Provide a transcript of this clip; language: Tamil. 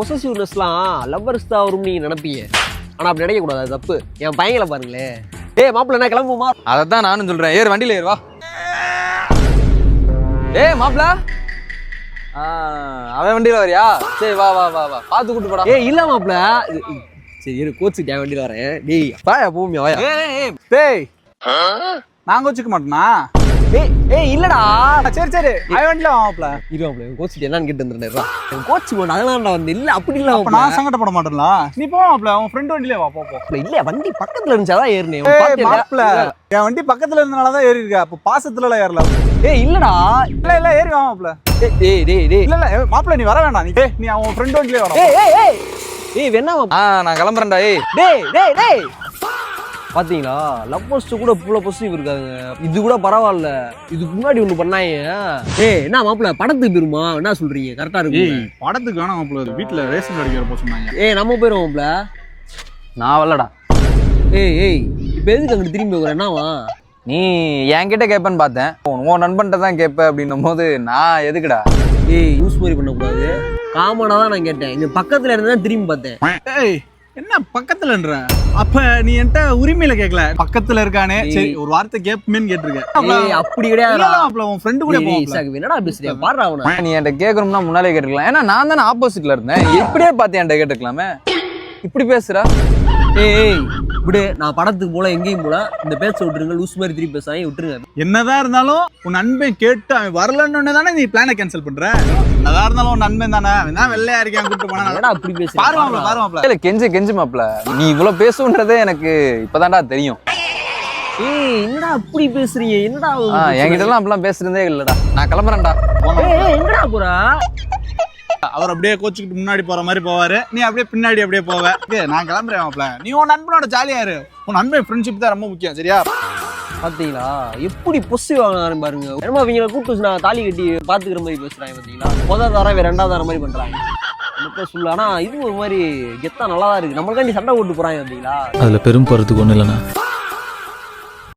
பொசசிவ்னஸ்லாம் லவ்வர்ஸ் தான் வரும்னு நீங்க நினைப்பீங்க. ஆனா அப்படி நினைக்க கூடாது, அது தப்பு. என் பையங்களை பாருங்களேன். ஏய் மாப்பிள்ள என்ன கிளம்புமா? அதைத்தான் நானும் சொல்றேன். ஏறு வண்டியில ஏறு வா. ஏய் மாப்பிள்ள, அவன் வண்டியில வரியா? சரி வா வா வா வா, பார்த்து கூட்டு போடா. ஏய் இல்ல மாப்பிள்ள, சரி இரு கோச்சுக்கு என் வண்டியில வரேன். டேய் வாயா பூமியா வாயா. டேய் நாங்க வச்சுக்க மாட்டோம்னா? ஏய் இல்லடா, சரி சரி அவன் வண்டியில வாப்பல. இரு மாப்பிள்ள கோச்சுட்டு என்னன்னு கேட்டு வந்துடுறேன். கோச்சு போன அதெல்லாம் நான் வந்து இல்ல அப்படி இல்ல. அப்ப நான் சங்கடப்பட மாட்டேன்ல. நீ போ மாப்ள, உன் ஃப்ரெண்ட் வண்டியில வா. போ போ. இல்ல வண்டி பக்கத்துல இருந்துச்சாதான் ஏறினேன். மாப்ள என் வண்டி பக்கத்துல இருந்தனாலதான் ஏறி இருக்க. அப்ப பாசத்துல ஏறல. ஏய் இல்லடா, இல்ல இல்ல ஏறி வா மாப்ள. டேய் டேய் டேய் இல்ல இல்ல மாப்ள நீ வர வேண்டாம். நீ அவன் ஃப்ரெண்ட் வண்டியில வர. ஏய் வேணா நான் கிளம்புறேன்டா. ஏய் டேய் டேய் டேய் பாத்தீங்களா, லவ்வர்ஸ் கூட புள்ள பொசிட்டிவ் இருக்காங்க. இது கூட பரவாயில்ல, இதுக்கு முன்னாடி ஒண்ணு பண்ணாங்க. ஏய் என்ன மாப்பிள்ள படத்துக்கு போயிருமா? என்ன சொல்றீங்க? கரெக்டா இருக்கு. படத்துக்கு வேணாம் மாப்ள, வீட்டுல ரேஷன் அடிக்கிற போ சொன்னாங்க. ஏய் நம்ம போயிருவோம் மாப்ள. நான் வரலடா. ஏய் இப்ப எதுக்கு அங்கிட்டு திரும்பி போகிற? என்னவா நீ என்கிட்ட கேட்பேன்னு பார்த்தேன், உன் நண்பன்கிட்ட தான் கேட்ப அப்படின்னும் போது நான் எதுக்குடா? ஏய் யூஸ் மாதிரி பண்ணக்கூடாது, காமனா தான் நான் கேட்டேன். இங்க பக்கத்துல இருந்தா திரும்பி பார்த்தேன். ஏய் என்ன பக்கத்துலன்ற? அப்ப நீ என்கிட்ட உரிமையில கேட்கல, பக்கத்துல இருக்கானே சரி ஒரு வார்த்தை கேட்பேன்னு கேட்டிருக்க. ஏய் அப்படி கிடையாது மாப்ள, உன் ஃப்ரெண்ட் கூட போ. என்னடா பேசுறியா? பாடுறா அவன. நீ என்கிட்ட கேட்கணும்னா முன்னாலே கேட்டுக்கலாம். ஏன்னா நான் தானே ஆப்போசிட்ல இருந்தேன். எப்படியே பார்த்து என்கிட்ட கேட்டுக்கலாமே. இப்படி பேசுறா? ஏய் விடு, நான் படத்துக்கு போல எங்கேயும் போல. இந்த பேச்ச விட்டுருங்க, லூஸ் மாதிரி திருப்பி பேசாம விட்டுருங்க. என்னதான் இருந்தாலும் உன் நண்பன் கேட்டு அவன் வரலன்னு தானே நீ பிளானை கேன்சல் பண்ற. என்னதான் இருந்தாலும் உன் நண்பன் தானே, அவன் வெள்ளையா இருக்கான் கூப்பிட்டு போனா அப்படி பேச பாருவாப்ல. இல்ல கெஞ்சு மாப்ள, நீ இவ்வளவு பேசுன்றதே எனக்கு இப்பதான்டா தெரியும். ஏய் என்னடா அப்படி பேசுறீங்க? என்னடா என்கிட்ட எல்லாம் அப்படிலாம் பேசுறதே இல்லடா. நான் கிளம்புறேன்டா. ஏய் எங்கடா போறா? அவர் அப்படியே கோச்சுக்கிட்டு முன்னாடி போற மாதிரி போவாரு, நீ அப்படியே பின்னாடி அப்படியே போவ. நான் கிளம்புறேன் மாப்ள, நீ உன் நண்பனோட ஜாலியா இரு. உன் நண்பன் ஃப்ரெண்ட்ஷிப் தான் ரொம்ப முக்கியம், சரியா? பாத்தீங்களா எப்படி பொசிட்டிவ் ஆகணும் பாருங்க. என்னமா இவங்களை கூப்பிட்டு நான் தாலி கட்டி பாத்துக்கிற மாதிரி பேசுறாங்க. பாத்தீங்களா, முதல் தரம் ரெண்டாவது தரம் மாதிரி பண்றாங்க. எனக்கு சொல்ல, ஆனா இது ஒரு மாதிரி கெத்தா நல்லா தான் இருக்கு. நம்மளுக்காண்டி சண்டை போட்டு போறாங்க. பாத்தீங்களா, அதுல பெரும் போறதுக்கு ஒண்ணு இல்லைண்ணா.